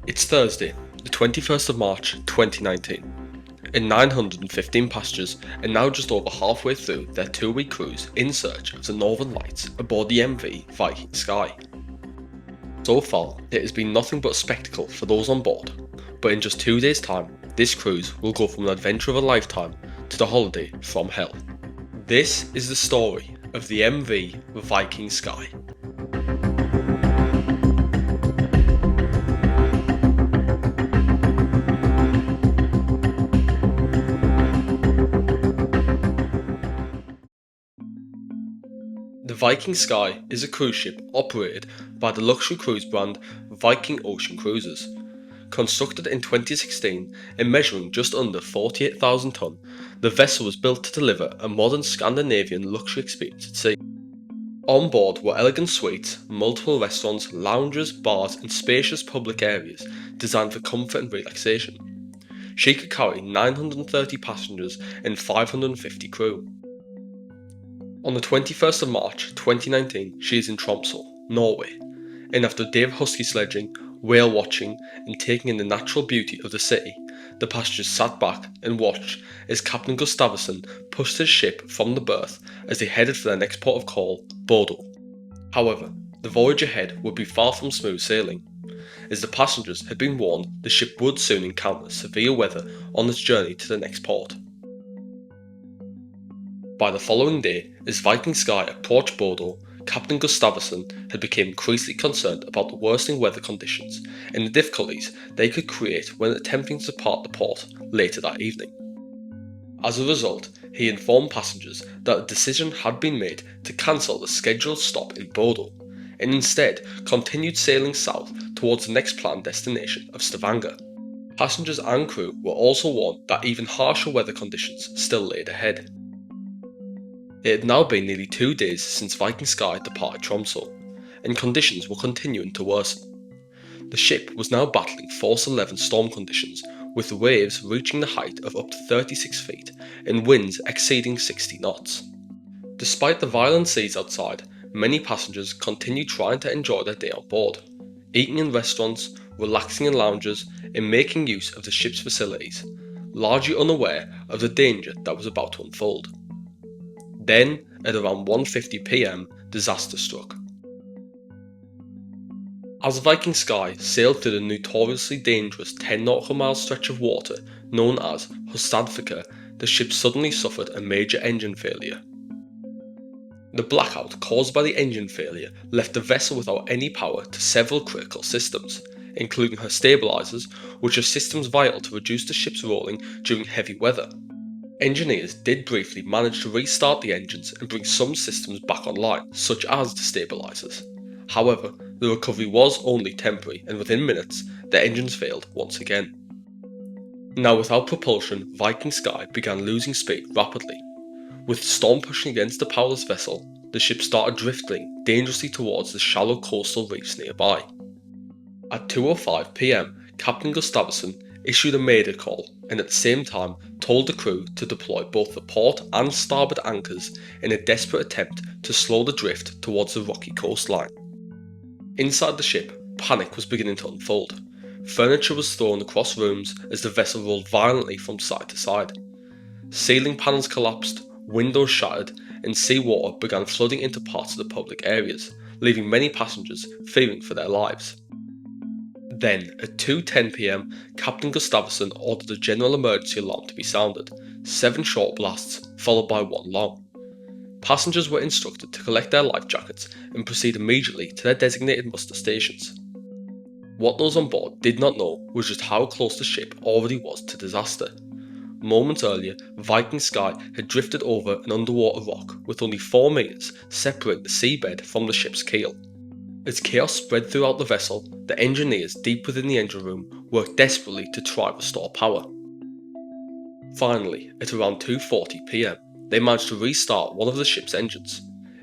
It's Thursday, the 21st of March 2019, and 915 passengers are now just over halfway through their 2-week cruise in search of the Northern Lights aboard the MV Viking Sky. So far, it has been nothing but a spectacle for those on board, but in just 2 days' time, this cruise will go from an adventure of a lifetime to the holiday from hell. This is the story of the MV Viking Sky. The Viking Sky is a cruise ship operated by the luxury cruise brand Viking Ocean Cruises. Constructed in 2016 and measuring just under 48,000 tonne, the vessel was built to deliver a modern Scandinavian luxury experience at sea. On board were elegant suites, multiple restaurants, lounges, bars and spacious public areas designed for comfort and relaxation. She could carry 930 passengers and 550 crew. On the 21st of March 2019, she is in Tromsø, Norway, and after a day of husky sledging, whale watching and taking in the natural beauty of the city, the passengers sat back and watched as Captain Gustavsson pushed his ship from the berth as they headed for their next port of call, Bodø. However, the voyage ahead would be far from smooth sailing. As the passengers had been warned, the ship would soon encounter severe weather on its journey to the next port. By the following day, as Viking Sky approached Bodø, Captain Gustavsson had become increasingly concerned about the worsening weather conditions and the difficulties they could create when attempting to depart the port later that evening. As a result, he informed passengers that a decision had been made to cancel the scheduled stop in Bodø and instead continued sailing south towards the next planned destination of Stavanger. Passengers and crew were also warned that even harsher weather conditions still laid ahead. It had now been nearly 2 days since Viking Sky departed Tromsø, and conditions were continuing to worsen. The ship was now battling force 11 storm conditions, with waves reaching the height of up to 36 feet and winds exceeding 60 knots. Despite the violent seas outside, many passengers continued trying to enjoy their day on board, eating in restaurants, relaxing in lounges, and making use of the ship's facilities, largely unaware of the danger that was about to unfold. Then, at around 1:50 p.m, disaster struck. As Viking Sky sailed through the notoriously dangerous 10 nautical mile stretch of water known as Hustadvika, the ship suddenly suffered a major engine failure. The blackout caused by the engine failure left the vessel without any power to several critical systems, including her stabilizers, which are systems vital to reduce the ship's rolling during heavy weather. Engineers did briefly manage to restart the engines and bring some systems back online, such as the stabilizers. However, the recovery was only temporary, and within minutes, the engines failed once again. Now without propulsion, Viking Sky began losing speed rapidly. With the storm pushing against the powerless vessel, the ship started drifting dangerously towards the shallow coastal reefs nearby. At 2:05 p.m, Captain Gustavsson issued a mayday call and at the same time told the crew to deploy both the port and starboard anchors in a desperate attempt to slow the drift towards the rocky coastline. Inside the ship, panic was beginning to unfold. Furniture was thrown across rooms as the vessel rolled violently from side to side. Ceiling panels collapsed, windows shattered, and seawater began flooding into parts of the public areas, leaving many passengers fearing for their lives. Then, at 2:10 p.m, Captain Gustavsson ordered a general emergency alarm to be sounded, 7 short blasts, followed by 1 long. Passengers were instructed to collect their life jackets and proceed immediately to their designated muster stations. What those on board did not know was just how close the ship already was to disaster. Moments earlier, Viking Sky had drifted over an underwater rock with only 4 meters separating the seabed from the ship's keel. As chaos spread throughout the vessel, the engineers deep within the engine room worked desperately to try to restore power. Finally, at around 2:40 p.m, they managed to restart one of the ship's engines.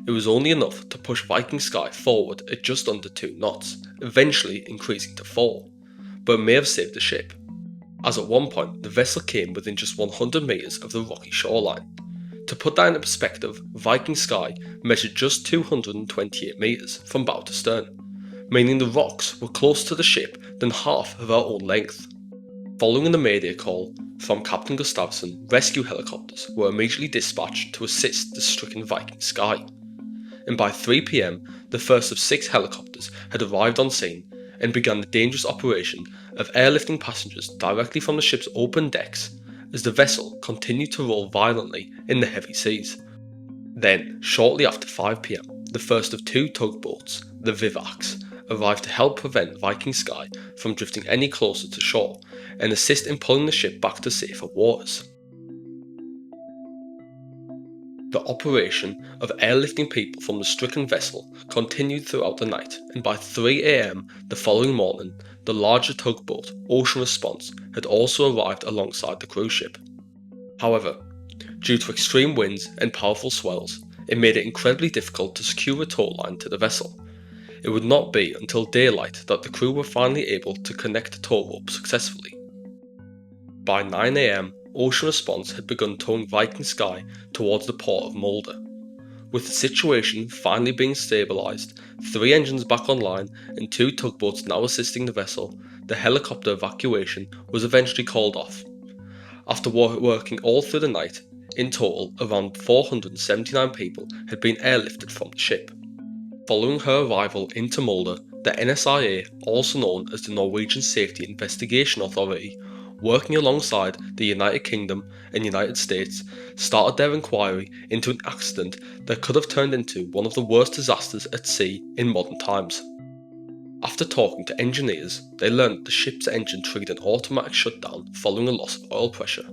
It was only enough to push Viking Sky forward at just under 2 knots, eventually increasing to 4, but it may have saved the ship, as at one point the vessel came within just 100 meters of the rocky shoreline. To put that into perspective, Viking Sky measured just 228 meters from bow to stern, meaning the rocks were closer to the ship than half of our own length. Following the mayday call from Captain Gustafsson, rescue helicopters were immediately dispatched to assist the stricken Viking Sky, and by 3 p.m. the first of 6 helicopters had arrived on scene and began the dangerous operation of airlifting passengers directly from the ship's open decks as the vessel continued to roll violently in the heavy seas. Then, shortly after 5 p.m, the first of 2 tugboats, the Vivacs, arrived to help prevent Viking Sky from drifting any closer to shore and assist in pulling the ship back to safer waters. The operation of airlifting people from the stricken vessel continued throughout the night, and by 3 a.m. the following morning, the larger tugboat, Ocean Response, had also arrived alongside the cruise ship. However, due to extreme winds and powerful swells, it made it incredibly difficult to secure a tow line to the vessel. It would not be until daylight that the crew were finally able to connect the tow rope successfully. By 9 a.m, Ocean Response had begun towing Viking Sky towards the port of Mulder. With the situation finally being stabilised, 3 engines back online and 2 tugboats now assisting the vessel, the helicopter evacuation was eventually called off. After working all through the night, in total around 479 people had been airlifted from the ship. Following her arrival into Mulder, the NSIA, also known as the Norwegian Safety Investigation Authority, working alongside the United Kingdom and United States, started their inquiry into an accident that could have turned into one of the worst disasters at sea in modern times. After talking to engineers, they learned that the ship's engine triggered an automatic shutdown following a loss of oil pressure.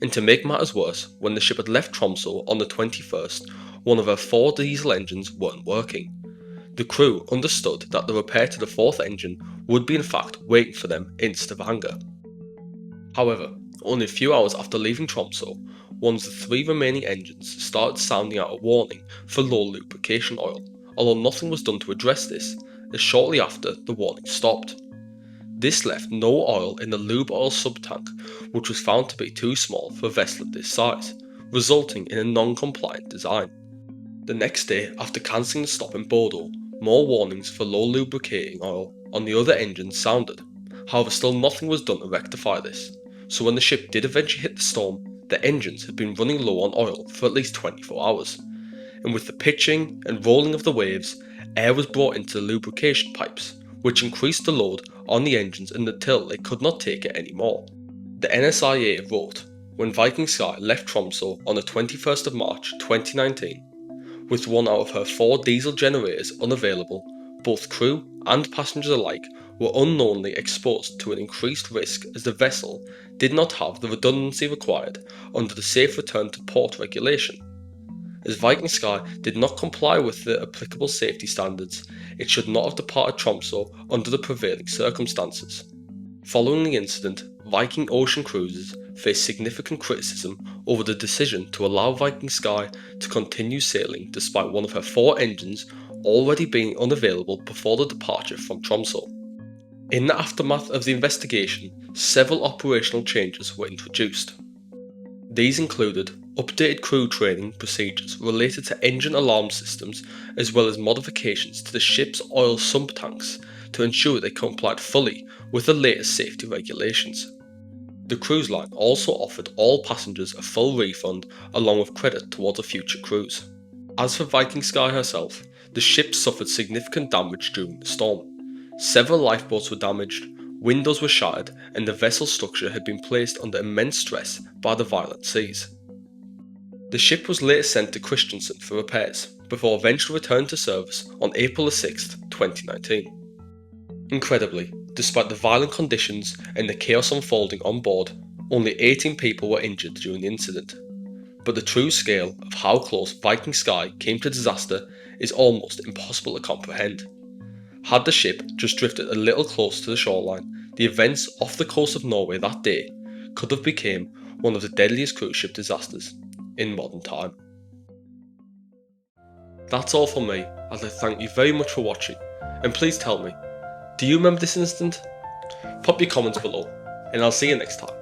And to make matters worse, when the ship had left Tromsø on the 21st, one of her 4 diesel engines weren't working. The crew understood that the repair to the 4th engine would be in fact waiting for them in Stavanger. However, only a few hours after leaving Tromsø, one of the 3 remaining engines started sounding out a warning for low lubrication oil, although nothing was done to address this, as shortly after the warning stopped. This left no oil in the lube oil subtank, which was found to be too small for a vessel of this size, resulting in a non-compliant design. The next day, after cancelling the stop in Bodo, more warnings for low lubricating oil on the other engines sounded. However, still nothing was done to rectify this, so when the ship did eventually hit the storm, the engines had been running low on oil for at least 24 hours, and with the pitching and rolling of the waves, air was brought into the lubrication pipes, which increased the load on the engines until they could not take it anymore. The NSIA wrote, when Viking Sky left Tromsø on the 21st of March 2019, with 1 out of her 4 diesel generators unavailable, both crew and passengers alike were unknowingly exposed to an increased risk as the vessel did not have the redundancy required under the Safe Return to Port regulation. As Viking Sky did not comply with the applicable safety standards, it should not have departed Tromsø under the prevailing circumstances. Following the incident, Viking Ocean Cruises faced significant criticism over the decision to allow Viking Sky to continue sailing despite one of her 4 engines already being unavailable before the departure from Tromsø. In the aftermath of the investigation, several operational changes were introduced. These included updated crew training procedures related to engine alarm systems, as well as modifications to the ship's oil sump tanks to ensure they complied fully with the latest safety regulations. The cruise line also offered all passengers a full refund along with credit towards a future cruise. As for Viking Sky herself, the ship suffered significant damage during the storm. Several lifeboats were damaged, windows were shattered, and the vessel's structure had been placed under immense stress by the violent seas. The ship was later sent to Kristiansand for repairs, before eventually returning to service on April 6, 2019. Incredibly, despite the violent conditions and the chaos unfolding on board, only 18 people were injured during the incident. But the true scale of how close Viking Sky came to disaster is almost impossible to comprehend. Had the ship just drifted a little closer to the shoreline, the events off the coast of Norway that day could have become one of the deadliest cruise ship disasters in modern time. That's all from me, as I thank you very much for watching, and please tell me, do you remember this incident? Pop your comments below, and I'll see you next time.